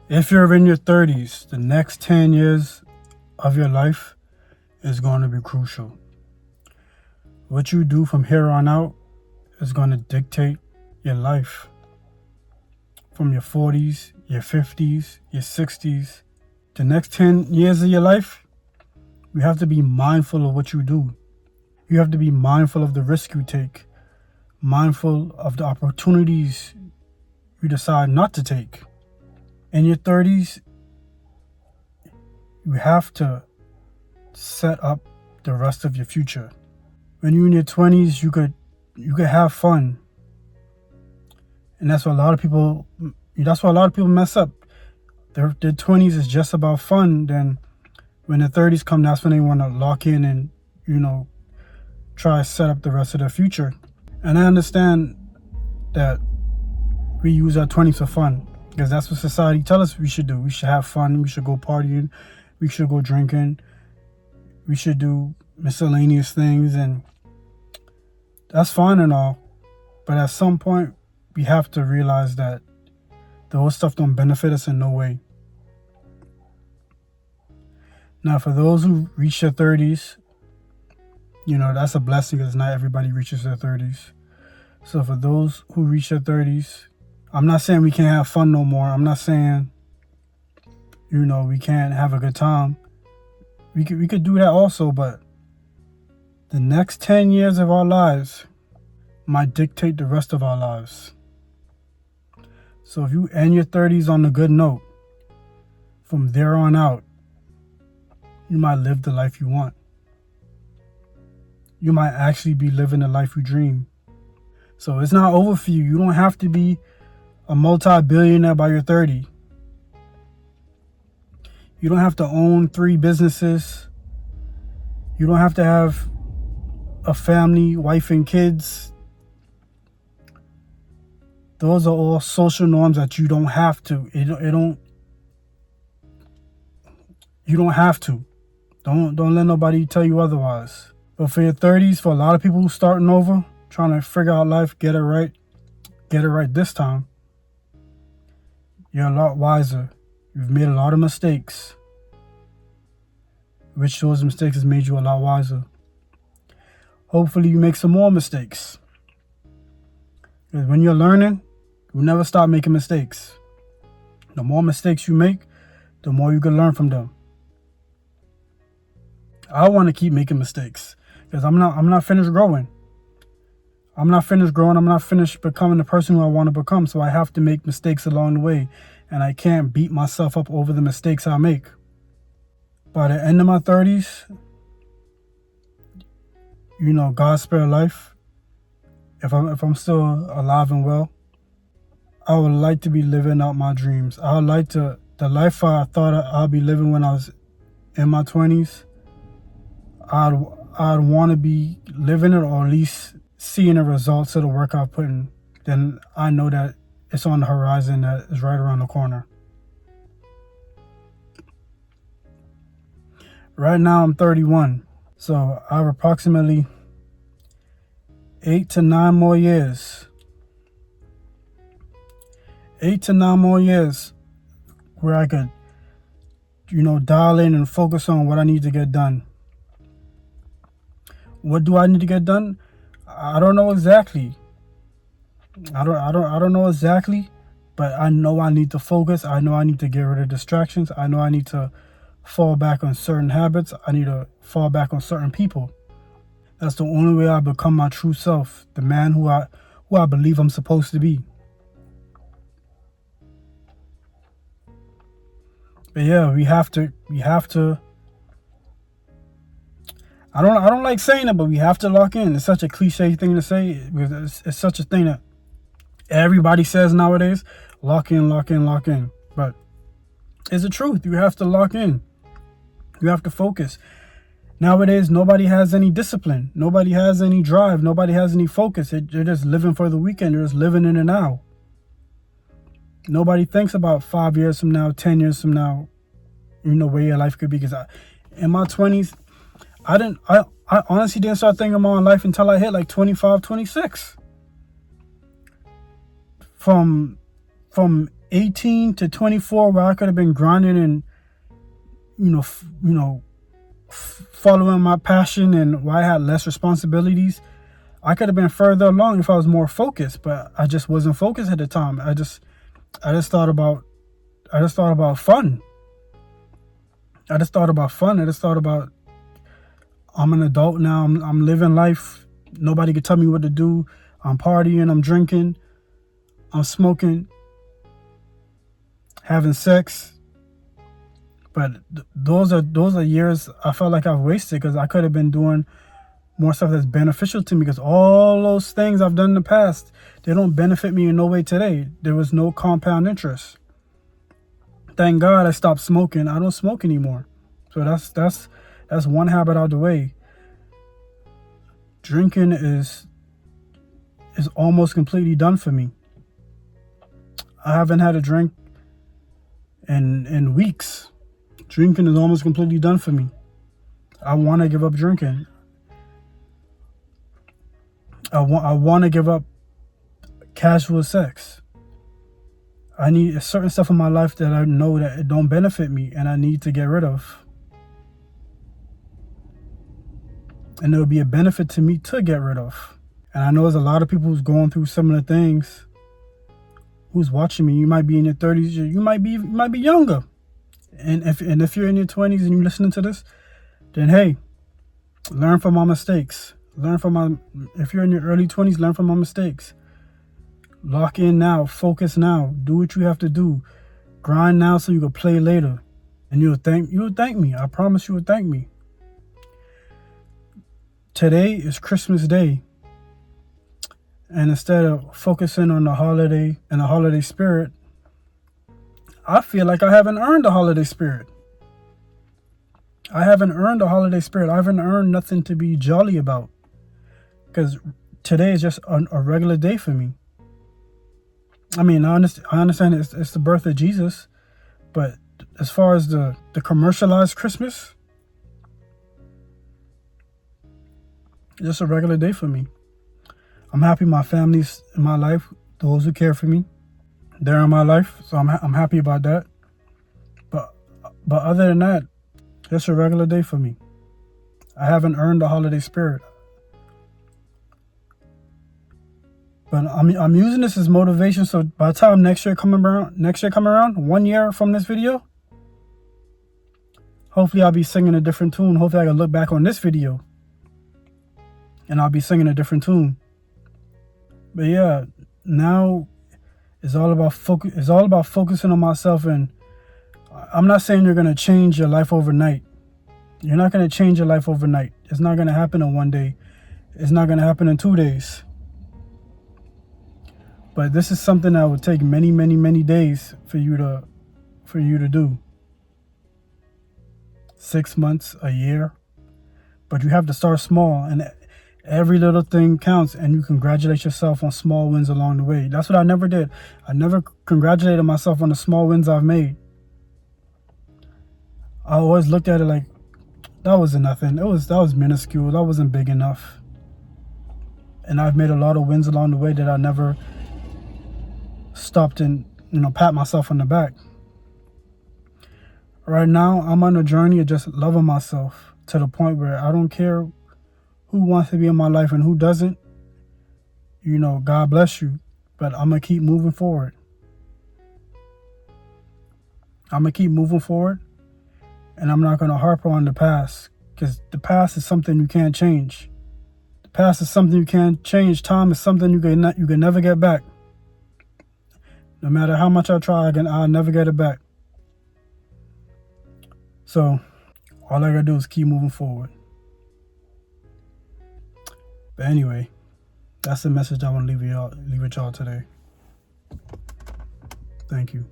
If you're in your 30s, the next 10 years of your life is going to be crucial. What you do from here on out is going to dictate your life. From your 40s, your 50s, your 60s, the next 10 years of your life, you have to be mindful of what you do. You have to be mindful of the risk you take, mindful of the opportunities you decide not to take. In your 30s, you have to set up the rest of your future. When you're in your 20s, you could have fun. And that's why a lot of people mess up. Their 20s is just about fun. Then when the 30s come, that's when they want to lock in and, try to set up the rest of their future. And I understand that we use our 20s for fun, because that's what society tells us we should do. We should have fun. We should go partying. We should go drinking. We should do miscellaneous things, and that's fine and all. But at some point, we have to realize that those stuff don't benefit us in no way. Now, for those who reach their 30s, that's a blessing, because not everybody reaches their 30s. So for those who reach their 30s, I'm not saying we can't have fun no more. I'm not saying, we can't have a good time. We could do that also, but the next 10 years of our lives might dictate the rest of our lives. So if you end your 30s on a good note, from there on out, you might live the life you want. You might actually be living the life you dream. So it's not over for you. You don't have to be a multi-billionaire by your 30. You don't have to own 3 businesses. You don't have to have a family, wife and kids. Those are all social norms that you don't have to. You don't have to. Don't let nobody tell you otherwise. But for your 30s, for a lot of people who starting over, trying to figure out life, get it right this time, you're a lot wiser. You've made a lot of mistakes, which those mistakes has made you a lot wiser. Hopefully you make some more mistakes. Because when you're learning, you never stop making mistakes. The more mistakes you make, the more you can learn from them. I want to keep making mistakes, because I'm not finished growing. I'm not finished becoming the person who I want to become. So I have to make mistakes along the way. And I can't beat myself up over the mistakes I make. By the end of my 30s, God spare life. If I'm still alive and well, I would like to be living out my dreams. I would like the life I thought I'd be living when I was in my 20s. I'd want to be living it, or at least seeing the results of the work I've put in. Then I know that it's on the horizon, that is right around the corner. Right now I'm 31, so I have approximately 8 to 9 more years. 8 to 9 more years where I could, dial in and focus on what I need to get done. What do I need to get done? I don't know exactly. I don't know exactly, but I know I need to focus. I know I need to get rid of distractions. I know I need to fall back on certain habits. I need to fall back on certain people. That's the only way I become my true self, the man who I believe I'm supposed to be. But yeah, we have to. I don't like saying it, but we have to lock in. It's such a cliche thing to say, because it's such a thing that everybody says nowadays. Lock in, lock in, lock in. But it's the truth. You have to lock in. You have to focus. Nowadays, nobody has any discipline. Nobody has any drive. Nobody has any focus. They're just living for the weekend. They're just living in the now. Nobody thinks about 5 years from now, 10 years from now, where your life could be. Because in my 20s, I honestly didn't start thinking about my life until I hit like 25, 26. From 18 to 24, where I could have been grinding and, following my passion, and where I had less responsibilities, I could have been further along if I was more focused, but I just wasn't focused at the time. I just thought about fun. I just thought about I'm an adult now. I'm living life. Nobody can tell me what to do. I'm partying, I'm drinking, I'm smoking, having sex. But those are years I felt like I've wasted, because I could have been doing more stuff that's beneficial to me, because all those things I've done in the past, they don't benefit me in no way today. There was no compound interest. Thank God I stopped smoking. I don't smoke anymore. So that's one habit out of the way. Drinking is almost completely done for me. I haven't had a drink in weeks. Drinking is almost completely done for me. I want to give up drinking. I want to give up casual sex. I need certain stuff in my life that I know that it don't benefit me, and I need to get rid of. And it'll be a benefit to me to get rid of. And I know there's a lot of people who's going through similar things, who's watching me. You might be in your 30s, you might be younger. And if you're in your 20s and you're listening to this, then hey, learn from my mistakes. If you're in your early 20s, learn from my mistakes. Lock in now, focus now, do what you have to do. Grind now so you can play later. And you'll thank me. I promise you will thank me. Today is Christmas Day. And instead of focusing on the holiday and the holiday spirit, I feel like I haven't earned the holiday spirit. I haven't earned the holiday spirit. I haven't earned nothing to be jolly about. Because today is just a regular day for me. I mean, I understand it's the birth of Jesus, but as far as the commercialized Christmas, it's just a regular day for me. I'm happy my family's in my life, those who care for me, they're in my life, so I'm happy about that. But other than that, it's a regular day for me. I haven't earned the holiday spirit. But I'm using this as motivation, so by the time next year come around, 1 year from this video, hopefully I'll be singing a different tune. Hopefully I can look back on this video and I'll be singing a different tune. But yeah, now it's all about focus. It's all about focusing on myself. And I'm not saying you're gonna change your life overnight. You're not gonna change your life overnight. It's not gonna happen in 1 day. It's not gonna happen in 2 days. But this is something that would take many, many, many days for you to do. 6 months, a year. But you have to start small, and every little thing counts, and you congratulate yourself on small wins along the way. That's what I never did. I never congratulated myself on the small wins I've made. I always looked at it like, that wasn't nothing. That was minuscule. That wasn't big enough. And I've made a lot of wins along the way that I never stopped and pat myself on the back. Right now, I'm on a journey of just loving myself to the point where I don't care who wants to be in my life and who doesn't. God bless you, but I'm gonna keep moving forward. I'm gonna keep moving forward, and I'm not gonna harp on the past, because the past is something you can't change. The past is something you can't change. Time is something you can never get back. No matter how much I try, I'll never get it back. So all I gotta do is keep moving forward. But anyway, that's the message I want to leave with y'all today. Thank you.